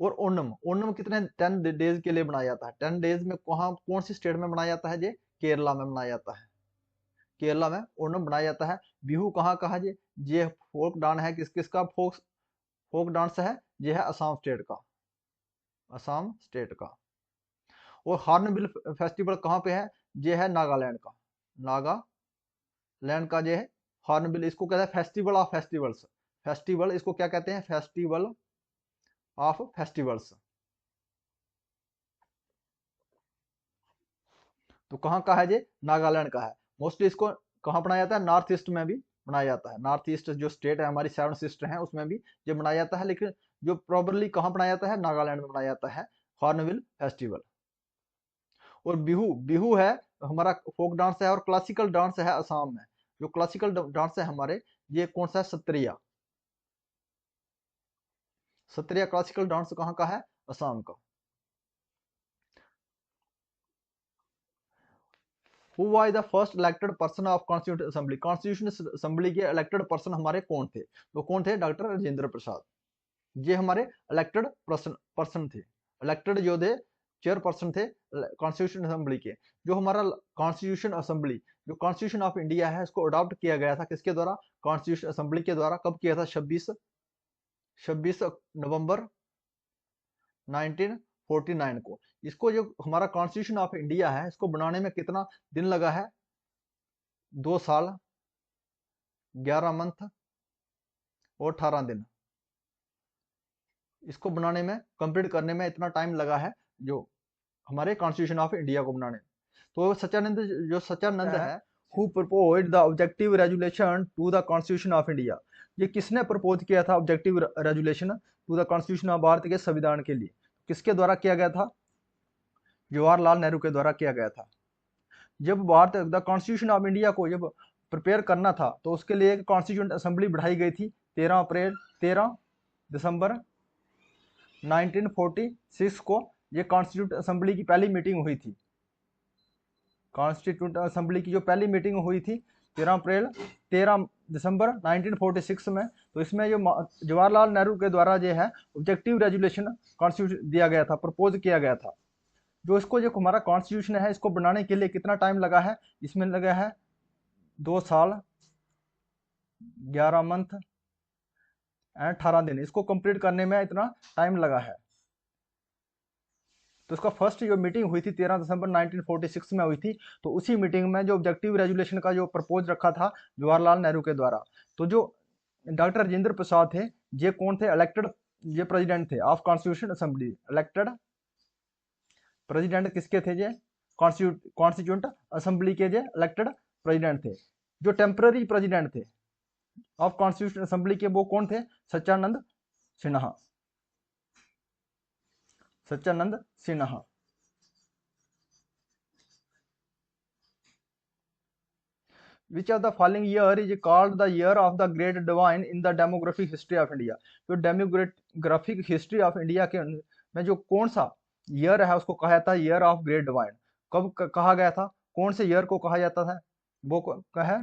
Speaker 1: और ओणम, ओणम कितने 10 डेज के लिए मनाया जाता है, 10 डेज में कहाँ कौन सी स्टेट में मनाया जाता है, ये केरला में मनाया जाता है, केरला में ओणम मनाया जाता है। बिहू कहाँ कहा, ये फोक डांस है, किस किसका फोक फोक डांस है, ये है असम स्टेट का, असम स्टेट का। और हॉर्नबिल फेस्टिवल कहाँ पे है, ये है नागालैंड का, नागालैंड का ये है हॉर्नबिल। इसको कहते हैं फेस्टिवल ऑफ फेस्टिवल्स, फेस्टिवल इसको क्या कहते हैं, फेस्टिवल ऑफ फेस्टिवल्स। तो कहाँ का है, ये नागालैंड का है। मोस्टली इसको कहाँ मनाया जाता है, नॉर्थ ईस्ट में भी मनाया जाता है। नॉर्थ ईस्ट जो स्टेट है हमारी 7 सिस्टर हैं उसमें भी ये मनाया जाता है, लेकिन जो प्रॉपरली कहाँ मनाया जाता है, नागालैंड में मनाया जाता है हॉर्नबिल फेस्टिवल। और बिहू, बिहू है हमारा फोक डांस है, और क्लासिकल डांस है असम में। जो क्लासिकल डांस है हमारे, ये कौन सा है, सत्रिया। सत्रिया क्लासिकल डांस कहाँ का है, असम का। Who was the first elected person of constitution assembly. Constitution assembly के इलेक्टेड पर्सन हमारे कौन थे, तो कौन थे, डॉक्टर राजेंद्र प्रसाद। ये हमारे इलेक्टेड पर्सन थे, इलेक्टेड जो थे चेयरपर्सन थे कॉन्स्टिट्यूशन असेंबली के। जो हमारा कॉन्स्टिट्यूशन असेंबली, जो कॉन्स्टिट्यूशन ऑफ इंडिया है, इसको अडॉप्ट किया गया था किसके द्वारा, कॉन्स्टिट्यूशन असेंबली के द्वारा। कब किया था, 26 नवंबर 1949 को। इसको जो हमारा कॉन्स्टिट्यूशन ऑफ इंडिया है, इसको बनाने में कितना दिन लगा है, 2 साल, 11 मंथ और 18 दिन। इसको बनाने में, कंप्लीट करने में इतना टाइम लगा है जो हमारे कॉन्स्टिट्यूशन ऑफ इंडिया को बनाने में। तो सच्चानंद है, who proposed the objective resolution to the constitution of India, ये किसने प्रपोज किया था objective resolution to the constitution of Bharat के संविधान के लिए? किसके द्वारा किया गया था? जवाहरलाल नेहरू के द्वारा किया गया था। जब Bharat the constitution of India को जब प्रिपेयर करना था तो उसके लिए एक कॉन्स्टिट्यूंट असेंबली बढ़ाई गई थी। 13 दिसंबर 1946 को ये कॉन्स्टिट्यूंट असेंबली की पहली मीटिंग हुई थी। कॉन्स्टिट्यूंट असेंबली की जो पहली मीटिंग हुई थी 13 दिसंबर 1946 में, तो इसमें जो जवाहरलाल नेहरू के द्वारा जो है ऑब्जेक्टिव रेजुलेशन कॉन्स्टिट्यूशन दिया गया था, प्रपोज किया गया था। जो इसको जो हमारा कॉन्स्टिट्यूशन है इसको बनाने के लिए कितना टाइम लगा है? इसमें लगा है 2 साल 11 मंथ एंड 18 दिन। इसको कंप्लीट करने में इतना टाइम लगा है। तो इसका फर्स्ट जो मीटिंग हुई थी 13 दिसंबर 1946 में हुई थी। तो उसी मीटिंग में जो ऑब्जेक्टिव रेजुलेशन का जो प्रपोज रखा था जवाहरलाल नेहरू के द्वारा, तो जो डॉक्टर राजेंद्र प्रसाद थे, ये कौन थे? इलेक्टेड ये प्रेसिडेंट थे of constitution assembly. Elected president किसके थे? ये कॉन्स्टिट्यूंट असेंबली के जे इलेक्टेड प्रेसिडेंट थे। जो टेम्पररी प्रेसिडेंट थे ऑफ कॉन्स्टिट्यूशन असेंबली के वो कौन थे? Sachchidananda Sinha. Sachchidananda Sinha. Which of the following year is called the year of the great divine in the demographic history of India? जो डेमोग्राफिक हिस्ट्री ऑफ इंडिया के में जो कौन सा ईयर है उसको कहा जाता है ईयर ऑफ ग्रेट डिवाइन। कब कहा गया था? कौन से ईयर को कहा जाता है? वो है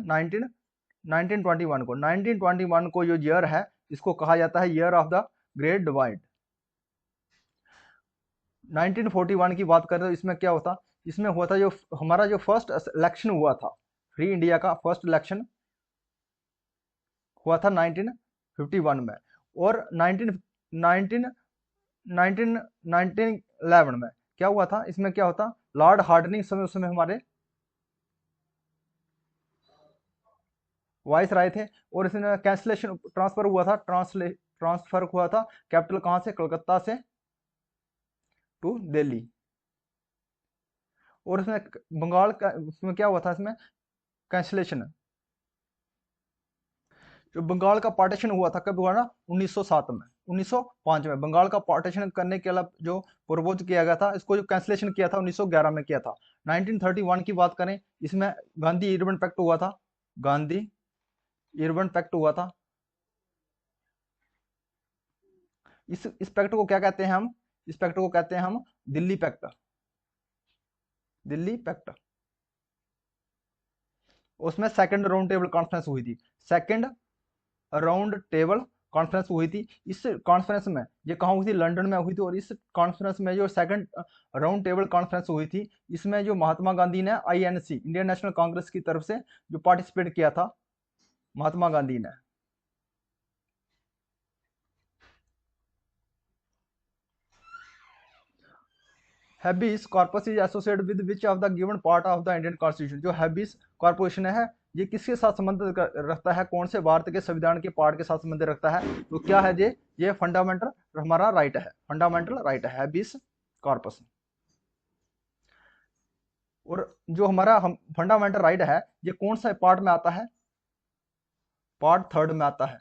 Speaker 1: 1921 को। 1921 को जो ईयर है इसको कहा जाता है year of the great divine. 1941 की बात करें तो इसमें क्या होता? इसमें हुआ था जो हमारा जो फर्स्ट इलेक्शन हुआ था, फ्री इंडिया का फर्स्ट इलेक्शन हुआ था 1951 में। और 1911 में क्या हुआ था? इसमें क्या होता? लॉर्ड हार्डनिंग समय उस समय हमारे वाइस राय थे। और इसमें कैंसलेशन ट्रांसफर हुआ था, ट्रांसफर हुआ था कैपिटल कहां से? कलकत्ता से टू दिल्ली। और इसमें बंगाल का इसमें क्या हुआ था? इसमें कैंसलेशन। जो बंगाल का पार्टीशन हुआ था कब हुआ ना? 1907 में। 1905 में बंगाल का पार्टीशन करने के लिए जो प्रपोज किया गया था, इसको जो कैंसलेशन किया था 1911 में किया था। 1931 की बात करें, इसमें गांधी इरविन पैक्ट हुआ था। गांधी इरविन पैक्ट हुआ था। इस पैक्ट को क्या कहते हैं हम? इस पैक्ट को कहते हैं हम दिल्ली पैक्ट। दिल्ली पैक्ट। उसमें सेकंड राउंड टेबल कॉन्फ्रेंस हुई थी। सेकंड राउंड टेबल कॉन्फ्रेंस हुई थी। इस कॉन्फ्रेंस में ये कहाँ हुई थी? लंदन में हुई थी। और इस कॉन्फ्रेंस में जो सेकंड राउंड टेबल कॉन्फ्रेंस हुई थी, इसमें जो महात्मा गांधी ने आईएनसी इंडियन नेशनल कांग्रेस की तरफ से जो पार्टिसिपेट किया था महात्मा गांधी ने। Habeas corpus is associated with which of the given part of the Indian constitution? जो हैबिस कॉर्पोरेशन है ये किसके साथ संबंध रखता है? कौन से भारत के संविधान के पार्ट के साथ संबंध रखता है? तो क्या है ये फंडामेंटल हमारा राइट है। फंडामेंटल राइट है हैबिस कॉर्पस। और जो हमारा फंडामेंटल राइट है ये कौन सा पार्ट में आता है? पार्ट थर्ड में आता है।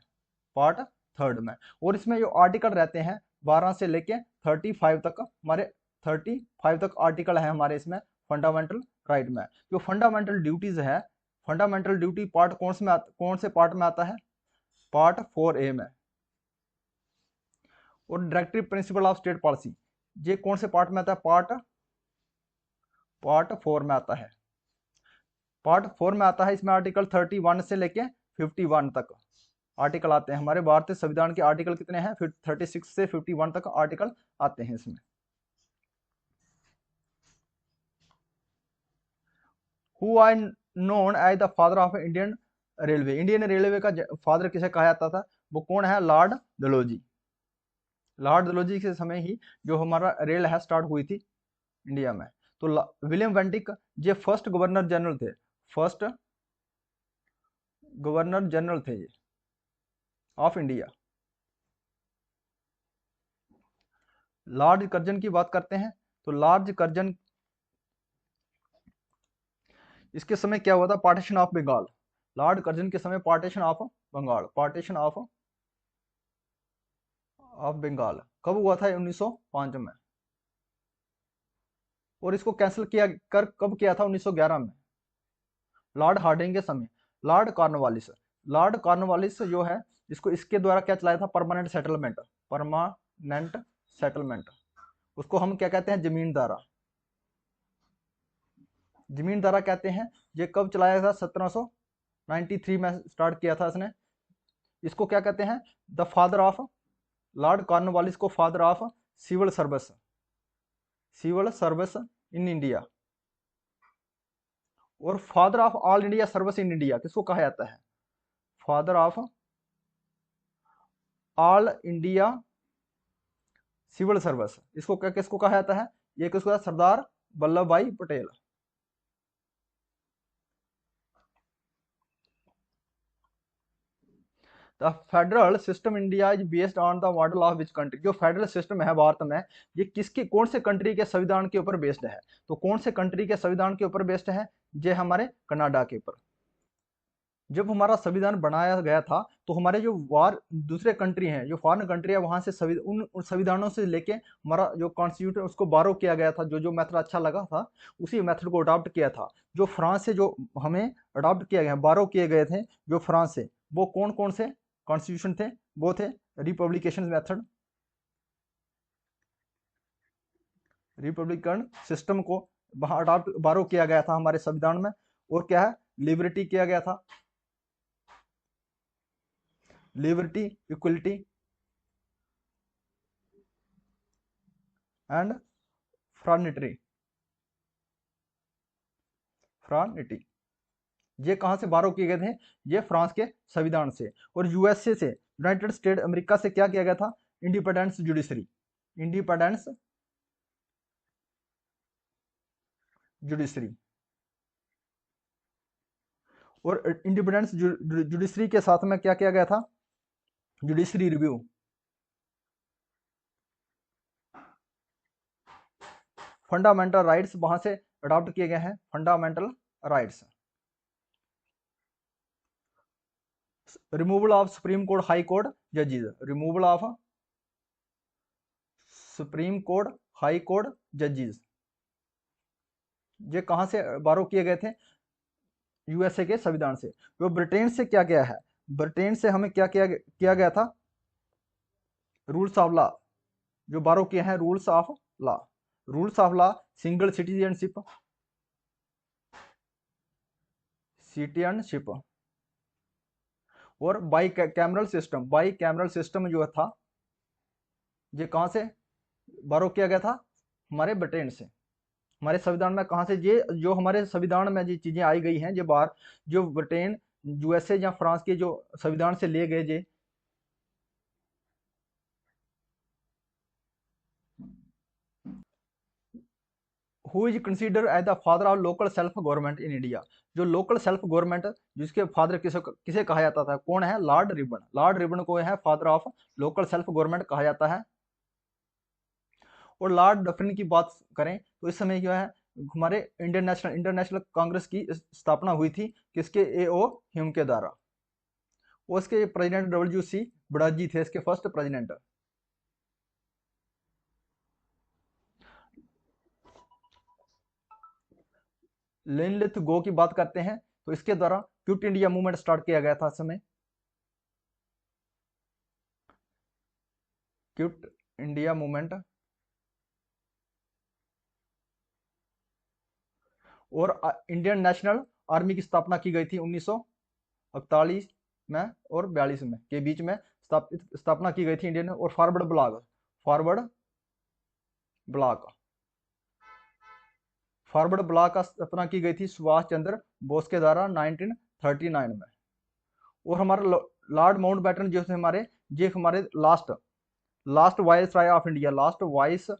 Speaker 1: पार्ट थर्ड में। और इसमें जो आर्टिकल रहते हैं 12 से लेके 35 तक, हमारे 35 तक आर्टिकल है हमारे इसमें फंडामेंटल राइट में। जो फंडामेंटल ड्यूटीज है, फंडामेंटल ड्यूटी पार्ट कौन से पार्ट में आता है? पार्ट 4A में। और directive principle of state policy ये कौन से पार्ट में आता है? पार्ट 4 में आता है। पार्ट 4 में आता है। इसमें आर्टिकल 31 से लेके 51 तक आर्टिकल आते हैं। हमारे भारतीय संविधान के आर्टिकल कितने हैं? 36 से 51 तक आर्टिकल आते हैं इसमें। Who are known as the father of Indian railway? Indian railway का फादर किसे कहा जाता था? वो कौन है? लॉर्ड डलहौजी। लॉर्ड डलहौजी के समय ही जो हमारा रेल है स्टार्ट हुई थी इंडिया में। तो विलियम वेंटिक ये फर्स्ट गवर्नर जनरल थे। फर्स्ट गवर्नर जनरल थे ये ऑफ इंडिया। लॉर्ड कर्जन की बात करते हैं तो लॉर्ड कर्जन, इसके समय क्या हुआ था, partition of Bengal. Lord Curzon के समय partition of Bengal, partition of Bengal कब हुआ था, 1905 में। और इसको कैंसिल किया कर कब किया था, 1911 में, लॉर्ड हार्डिंग के समय। लॉर्ड कॉर्नवालिस, लॉर्ड कॉर्नवालिस जो है, इसको इसके द्वारा क्या चलाया था, परमानेंट सेटलमेंट, परमानेंट सेटलमेंट। उसको हम क्या कहते हैं, जमींदारा, जमींदारा कहते हैं। ये कब चलाया था, 1793 में स्टार्ट किया था इसने। इसको क्या कहते हैं, the father of, lord Cornwallis को father of civil service, civil service in India, और father of all India service in India किसको कहा जाता है, father of all India civil service, इसको क्या किसको कहा जाता है, ये किसको है, सरदार वल्लभ भाई Patel. The federal system India is based on the model of which country, जो फेडरल सिस्टम है भारत में, ये किसके, कौन से कंट्री के संविधान के ऊपर बेस्ड है, तो कौन से कंट्री के संविधान के ऊपर बेस्ड है, ये हमारे कनाडा के ऊपर। जब हमारा संविधान बनाया गया था तो हमारे जो वार दूसरे कंट्री हैं, जो फॉरेन कंट्री है, वहां से उन संविधानों से लेके हमारा जो कॉन्स्टिट्यूशन उसको बारो किया गया था, जो जो मेथड अच्छा लगा था उसी मेथड को अडॉप्ट किया था। जो फ्रांस से जो हमें अडॉप्ट किया गया, बारो किए गए थे जो फ्रांस से, वो कौन कौन से कॉन्स्टिट्यूशन थे, वो थे रिपब्लिकेशन मेथड, रिपब्लिकन सिस्टम को वहां अडॉप्ट बारो किया गया था हमारे संविधान में। और क्या है, लिबर्टी किया गया था, लिबर्टी, इक्वलिटी एंड फ्रॉनिटी, फ्रॉनिटी, ये कहां से बारो किए गए थे, ये फ्रांस के संविधान से। और यूएसए से, यूनाइटेड स्टेट अमेरिका से क्या किया गया था, इंडिपेंडेंस जुडिशरी, इंडिपेंडेंस जुडिशरी। और इंडिपेंडेंस जुडिशरी के साथ में क्या किया गया था, जुडिशरी रिव्यू, फंडामेंटल राइट्स वहां से अडॉप्ट किए गए हैं, fundamental rights. Removal of supreme court high court जजेस, removal of supreme court high court जजेस, ये कहां से बारो किए गए थे, यूएसए के संविधान से। वो ब्रिटेन से क्या गया है, ब्रिटेन से हमें क्या किया गया था, रूल्स ऑफ लॉ, जो बारो किए हैं rules of law, rules of law, single citizenship, citizenship, और bicameral system, bicameral system जो था, ये कहां से बारो किया गया था, हमारे ब्रिटेन से। हमारे संविधान में कहां से ये जो हमारे संविधान में जो चीजें आई गई हैं, ये बाहर जो ब्रिटेन, यूएसए या फ्रांस के जो संविधान से लिए गए ये, who is consider as the father of local self government in India, जो लोकल सेल्फ गवर्नमेंट जिसके फादर किसे किसे कहा जाता था, कौन है, लॉर्ड रिबन, लॉर्ड रिबन को है father of local self government कहा जाता है। और लॉर्ड डफरिन की बात करें तो इस समय जो है हमारे इंटरनेशनल कांग्रेस की स्थापना हुई थी, किसके, एओ ह्यूम के द्वारा। वो इसके प्रेसिडेंट डब्ल्यू.सी. बड़ाजी थे इसके फर्स्ट प्रेसिडेंट। लिनलिथ गो की बात करते हैं तो इसके द्वारा क्विट इंडिया मूवमेंट स्टार्ट किया गया था इस समय, क्विट इंडिया मूवमेंट। और इंडियन नेशनल आर्मी की स्थापना की गई थी 1941 में और 42 में के बीच में स्थापना की गई थी इंडियन। और forward block, forward block, forward block का स्थापना की गई थी सुभाष चंद्र बोस के द्वारा 1939 में। और हमारे लॉर्ड माउंटबेटन जो थे हमारे, ये हमारे last viceroy of India, last vice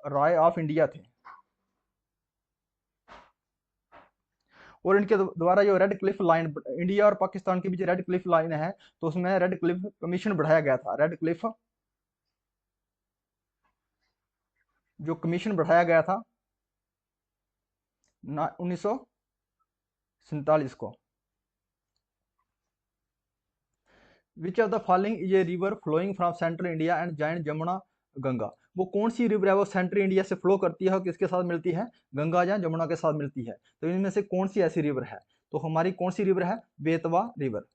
Speaker 1: Rai of India थे। और इनके द्वारा जो रेड क्लिफ लाइन, इंडिया और पाकिस्तान के बीच रेड क्लिफ लाइन है, तो उसमें रेड क्लिफ कमीशन बढ़ाया गया था। रेड क्लिफ जो कमीशन बढ़ाया गया था 1947 को। Which of the following is a river flowing from central India and join Jamuna Ganga. वो कौन सी रिवर है वो सेंट्रल इंडिया से फ्लो करती है और किसके साथ मिलती है? गंगा या जमुना के साथ मिलती है। तो इनमें से कौन सी ऐसी रिवर है? तो हमारी कौन सी रिवर है? बेतवा रिवर।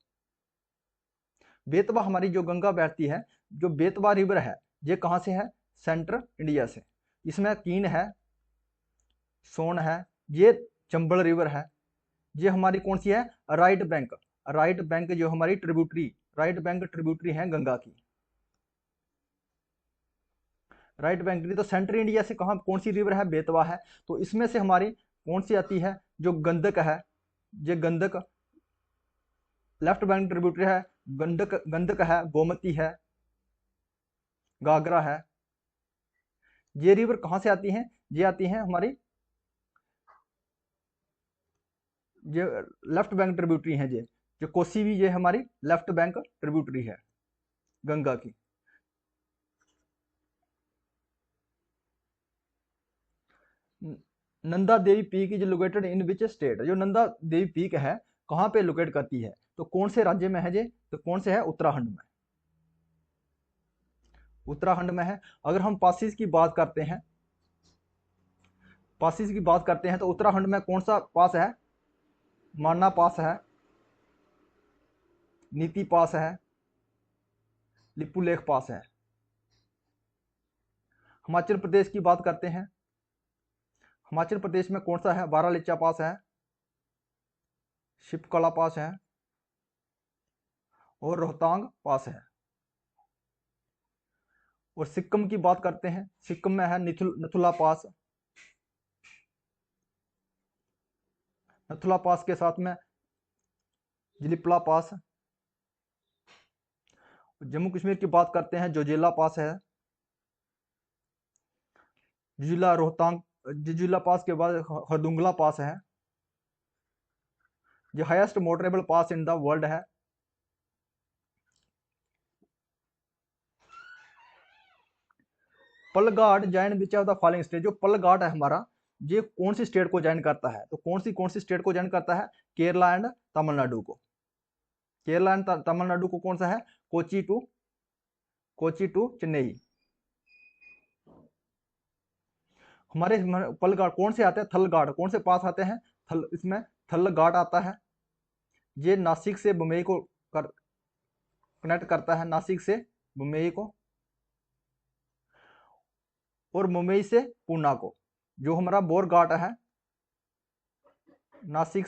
Speaker 1: बेतवा हमारी जो गंगा बहती है, जो बेतवा रिवर है, ये कहाँ से है? सेंट्रल इंडिया से। इसमें कीन है, सोन है, ये चंबल रिवर है। ये हमारी कौन सी है? Right bank. राइट बैंक जो हमारी ट्रिब्यूटरी, राइट बैंक ट्रिब्यूटरी है गंगा की। राइट बैंक की। तो सेंट्रल इंडिया से कहाँ कौन सी रिवर है? बेतवा है। तो इसमें से हमारी कौन सी आती है? जो गंडक है, ये गंडक लेफ्ट बैंक ट्रिब्यूटरी है। गंडक, गंडक है, गोमती है, गागरा है। ये रिवर कहाँ से आती हैं? ये आती हैं हमारी, ये लेफ्ट बैंक ट्रिब्यूटरी है। ये जो कोसी भी, ये हमारी लेफ्ट बैंक ट्रिब्यूटरी है गंगा की। Nanda Devi peak is located in which state. जो नंदा देवी पीक है कहाँ पे लोकेट करती है? तो कौन से राज्य में है ये? तो कौन से है? उत्तराखंड में। उत्तराखंड में है। अगर हम पासिस की बात करते हैं, पासिस की बात करते हैं, तो उत्तराखंड में कौन सा पास है? माना पास है, नीति पास है, लिपुलेख पास है। हिमाचल प्रदेश की बात करते हैं, हिमाचल प्रदेश में कौन सा है? बारालिचा पास है, शिपकला पास है और रोहतांग पास है। और सिक्किम की बात करते हैं, सिक्किम में है नथुला पास। नथुला पास के साथ में जिलिपला पास। जम्मू कश्मीर की बात करते हैं, जोजिला पास है। जिला रोहतांग, जिला पास के बाद हरदुंगला पास है, जो highest motorable pass in the world है। पलगाड join which of the following state. जो पलगाड है हमारा, ये कौन सी स्टेट को जॉइन करता है? तो कौन सी स्टेट को जॉइन करता है? केरला एंड तमिलनाडु को। केरला एंड तमिलनाडु को कौन सा है? कोची टू चेन्नई। हमारे पलगाड कौन से आते हैं? थलगाड कौन से पास आते हैं? इसमें थलगाड आता है। ये नासिक से मुंबई को कनेक्ट करता है, नासिक से मुंबई को और मुंबई से पूना को। जो हमारा बोरघाट है, नासिक